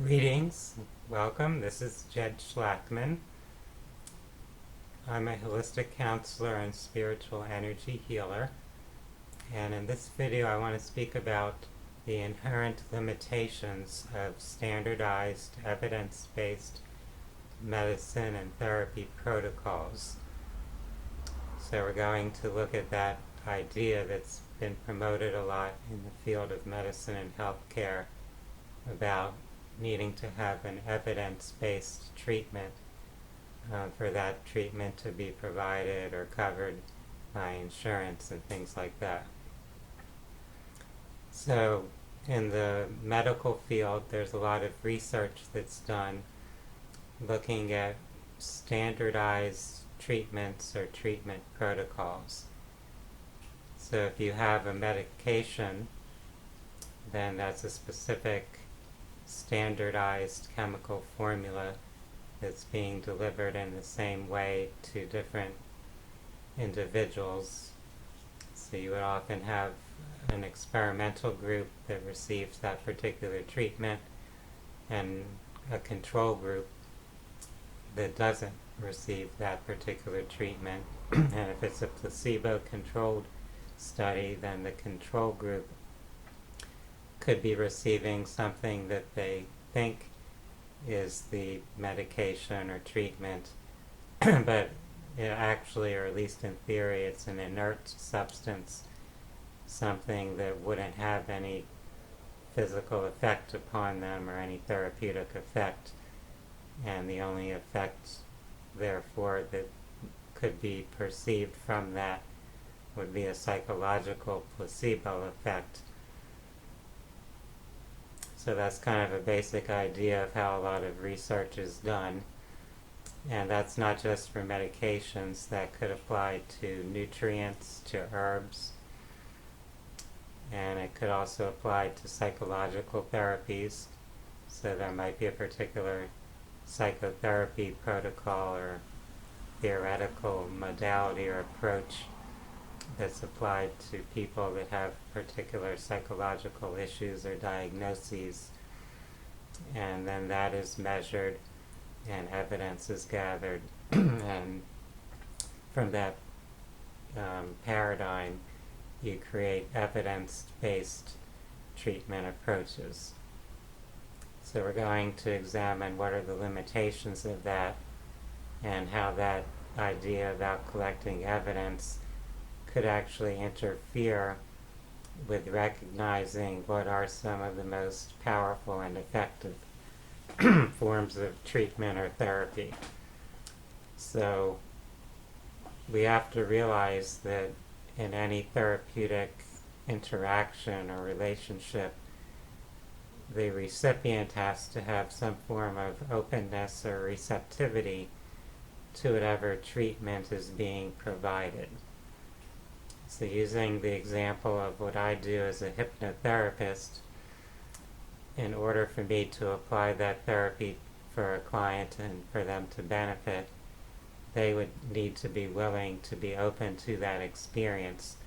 Greetings, welcome. This is Jed Schlackman. I'm a holistic counselor and spiritual energy healer. And in this video, I want to speak about the inherent limitations of standardized, evidence-based medicine and therapy protocols. So we're going to look at that idea that's been promoted a lot in the field of medicine and healthcare about needing to have an evidence-based treatment for that treatment to be provided or covered by insurance and things like that. So in the medical field, there's a lot of research that's done looking at standardized treatments or treatment protocols. So if you have a medication, then that's a specific standardized chemical formula that's being delivered in the same way to different individuals. So you would often have an experimental group that receives that particular treatment and a control group that doesn't receive that particular treatment. And if it's a placebo-controlled study, then the control group could be receiving something that they think is the medication or treatment, but it actually, or at least in theory, it's an inert substance, something that wouldn't have any physical effect upon them or any therapeutic effect, and the only effect, therefore, that could be perceived from that would be a psychological placebo effect. So that's kind of a basic idea of how a lot of research is done. And that's not just for medications, that could apply to nutrients, to herbs, and it could also apply to psychological therapies. So there might be a particular psychotherapy protocol or theoretical modality or approach that's applied to people that have particular psychological issues or diagnoses, and then that is measured and evidence is gathered and from that paradigm you create evidence-based treatment approaches. So we're going to examine what are the limitations of that and how that idea about collecting evidence could actually interfere with recognizing what are some of the most powerful and effective forms of treatment or therapy. So we have to realize that in any therapeutic interaction or relationship, the recipient has to have some form of openness or receptivity to whatever treatment is being provided. So using the example of what I do as a hypnotherapist, in order for me to apply that therapy for a client and for them to benefit, they would need to be willing to be open to that experience,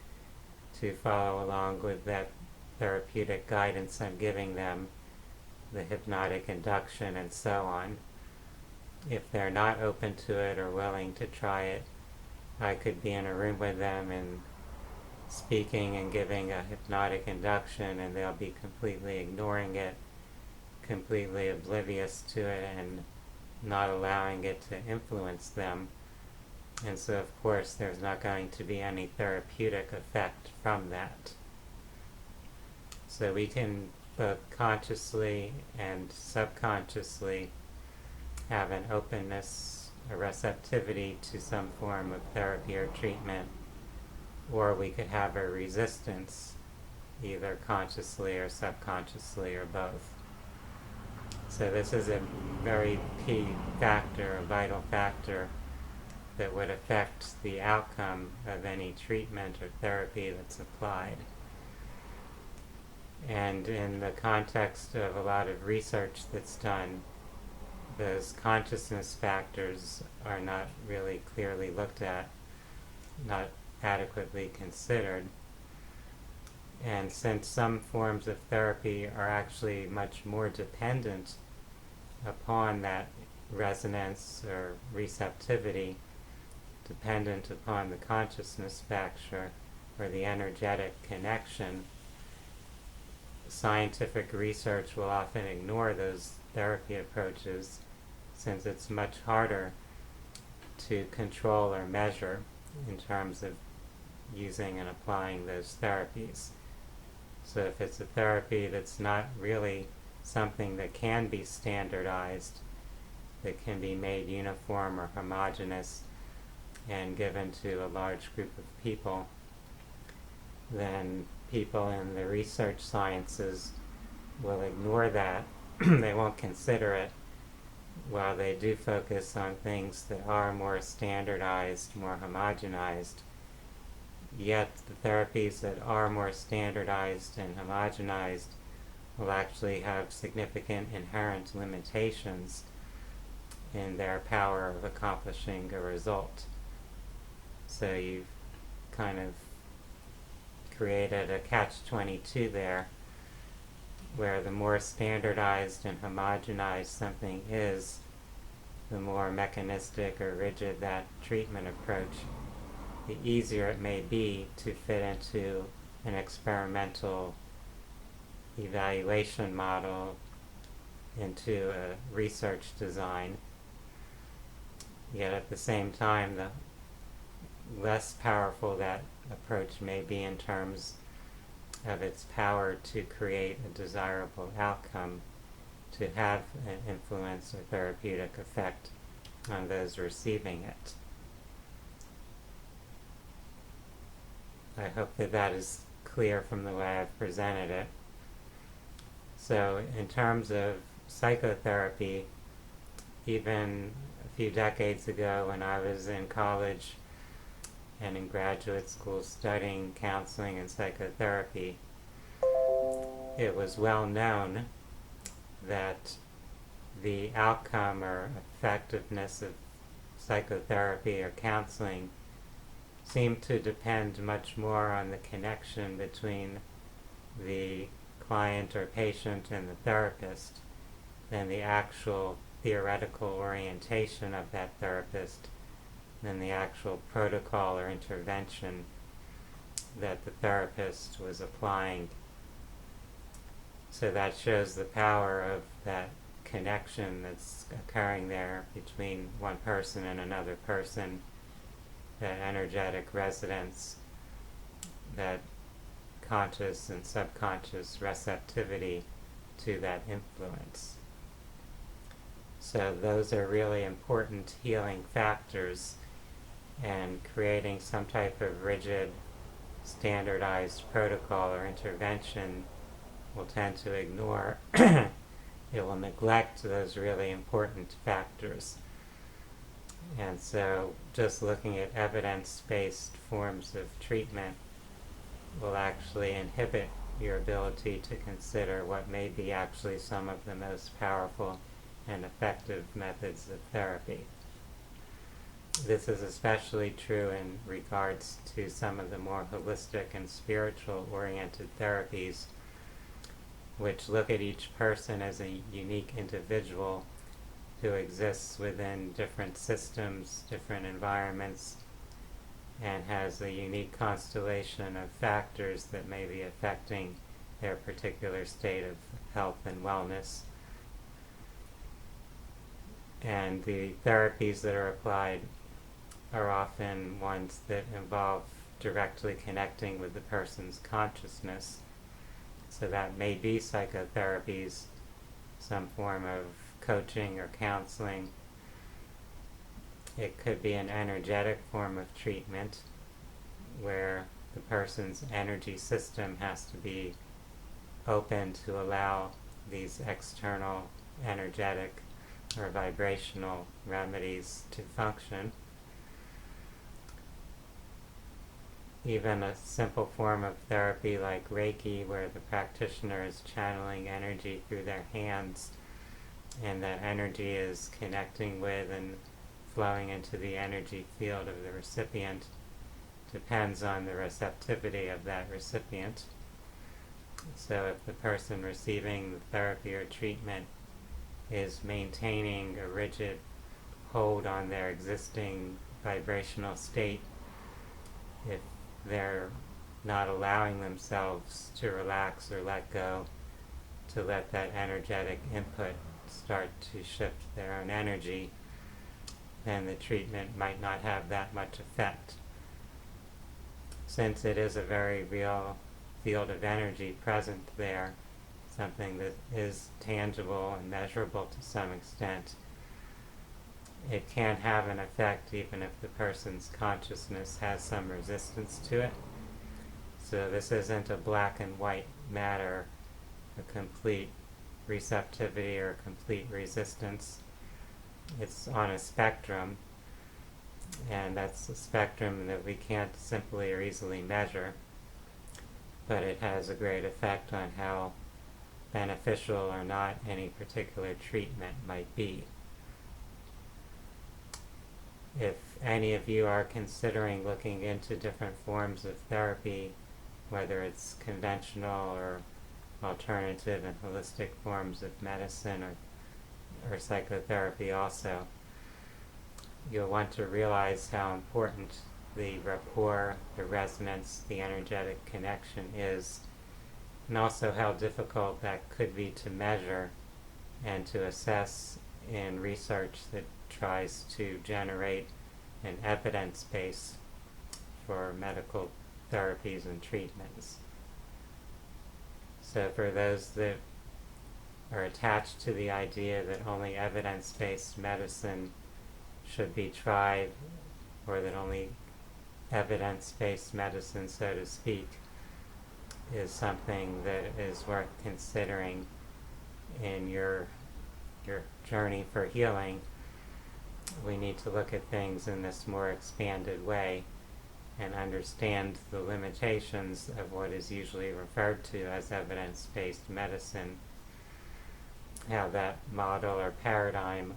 to follow along with that therapeutic guidance I'm giving them, the hypnotic induction and so on. If they're not open to it or willing to try it, I could be in a room with them and speaking and giving a hypnotic induction, and they'll be completely ignoring it, completely oblivious to it, and not allowing it to influence them. And so of course there's not going to be any therapeutic effect from that. So we can both consciously and subconsciously have an openness, a receptivity to some form of therapy or treatment, or we could have a resistance, either consciously or subconsciously or both. So this is a very key factor, a vital factor that would affect the outcome of any treatment or therapy that's applied. And in the context of a lot of research that's done, those consciousness factors are not really clearly looked at, not adequately considered. And since some forms of therapy are actually much more dependent upon that resonance or receptivity, dependent upon the consciousness factor or the energetic connection, scientific research will often ignore those therapy approaches since it's much harder to control or measure in terms of using and applying those therapies. So if it's a therapy that's not really something that can be standardized, that can be made uniform or homogeneous and given to a large group of people, then people in the research sciences will ignore that. They won't consider it, while they do focus on things that are more standardized, more homogenized. Yet the therapies that are more standardized and homogenized will actually have significant inherent limitations in their power of accomplishing a result. So you've kind of created a catch-22 there, where the more standardized and homogenized something is, the more mechanistic or rigid that treatment approach, the easier it may be to fit into an experimental evaluation model, into a research design. Yet at the same time, the less powerful that approach may be in terms of its power to create a desirable outcome, to have an influence or therapeutic effect on those receiving it. I hope that that is clear from the way I've presented it. So in terms of psychotherapy, even a few decades ago when I was in college and in graduate school studying counseling and psychotherapy, it was well known that the outcome or effectiveness of psychotherapy or counseling seemed to depend much more on the connection between the client or patient and the therapist than the actual theoretical orientation of that therapist, than the actual protocol or intervention that the therapist was applying. So that shows the power of that connection that's occurring there between one person and another person, that energetic resonance, that conscious and subconscious receptivity to that influence. So those are really important healing factors, and creating some type of rigid, standardized protocol or intervention will tend to ignore, it will neglect those really important factors. And so just looking at evidence-based forms of treatment will actually inhibit your ability to consider what may be actually some of the most powerful and effective methods of therapy. This is especially true in regards to some of the more holistic and spiritual-oriented therapies, which look at each person as a unique individual who exists within different systems, different environments, and has a unique constellation of factors that may be affecting their particular state of health and wellness. And the therapies that are applied are often ones that involve directly connecting with the person's consciousness. So that may be psychotherapies, some form of coaching or counseling. It could be an energetic form of treatment where the person's energy system has to be open to allow these external energetic or vibrational remedies to function. Even a simple form of therapy like Reiki, where the practitioner is channeling energy through their hands, and that energy is connecting with and flowing into the energy field of the recipient, depends on the receptivity of that recipient. So if the person receiving the therapy or treatment is maintaining a rigid hold on their existing vibrational state, if they're not allowing themselves to relax or let go, to let that energetic input start to shift their own energy, then the treatment might not have that much effect. Since it is a very real field of energy present there, something that is tangible and measurable to some extent, it can have an effect even if the person's consciousness has some resistance to it. So this isn't a black and white matter, a complete receptivity or complete resistance. It's on a spectrum, and that's a spectrum that we can't simply or easily measure, but it has a great effect on how beneficial or not any particular treatment might be. If any of you are considering looking into different forms of therapy, whether it's conventional or alternative and holistic forms of medicine or psychotherapy also, you'll want to realize how important the rapport, the resonance, the energetic connection is, and also how difficult that could be to measure and to assess in research that tries to generate an evidence base for medical therapies and treatments. So for those that are attached to the idea that only evidence-based medicine should be tried, or that only evidence-based medicine, so to speak, is something that is worth considering in your journey for healing, we need to look at things in this more expanded way and understand the limitations of what is usually referred to as evidence-based medicine, how that model or paradigm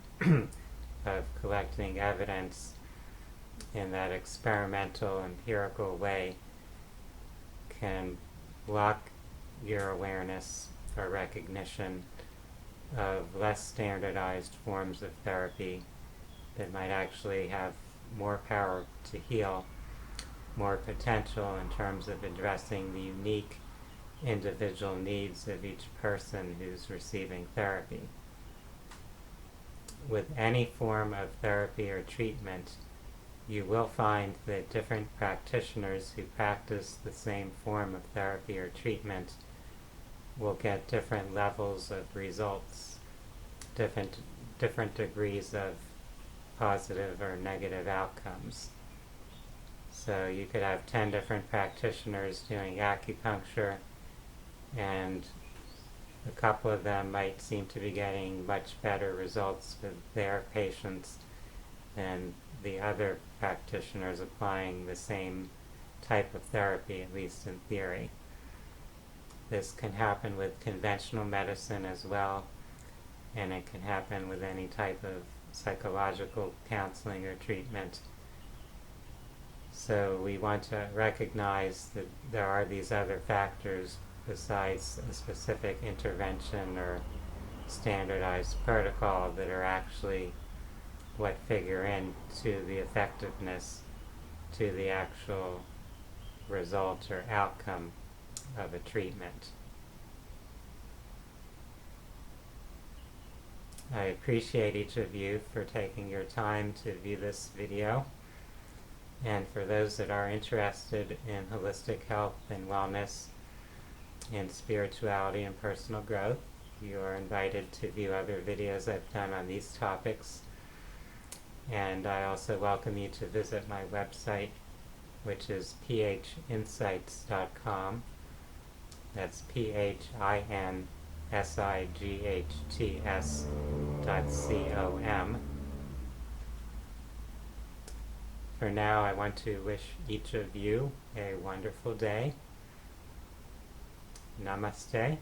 of collecting evidence in that experimental, empirical way can block your awareness or recognition of less standardized forms of therapy that might actually have more power to heal, more potential in terms of addressing the unique individual needs of each person who's receiving therapy. With any form of therapy or treatment, you will find that different practitioners who practice the same form of therapy or treatment will get different levels of results, different degrees of positive or negative outcomes. So you could have 10 different practitioners doing acupuncture, and a couple of them might seem to be getting much better results with their patients than the other practitioners applying the same type of therapy, at least in theory. This can happen with conventional medicine as well, and it can happen with any type of psychological counseling or treatment. So we want to recognize that there are these other factors besides a specific intervention or standardized protocol that are actually what figure into the effectiveness, to the actual result or outcome of a treatment. I appreciate each of you for taking your time to view this video. And for those that are interested in holistic health and wellness and spirituality and personal growth, you are invited to view other videos I've done on these topics. And I also welcome you to visit my website, which is phinsights.com. That's phinsights.com. For now, I want to wish each of you a wonderful day. Namaste.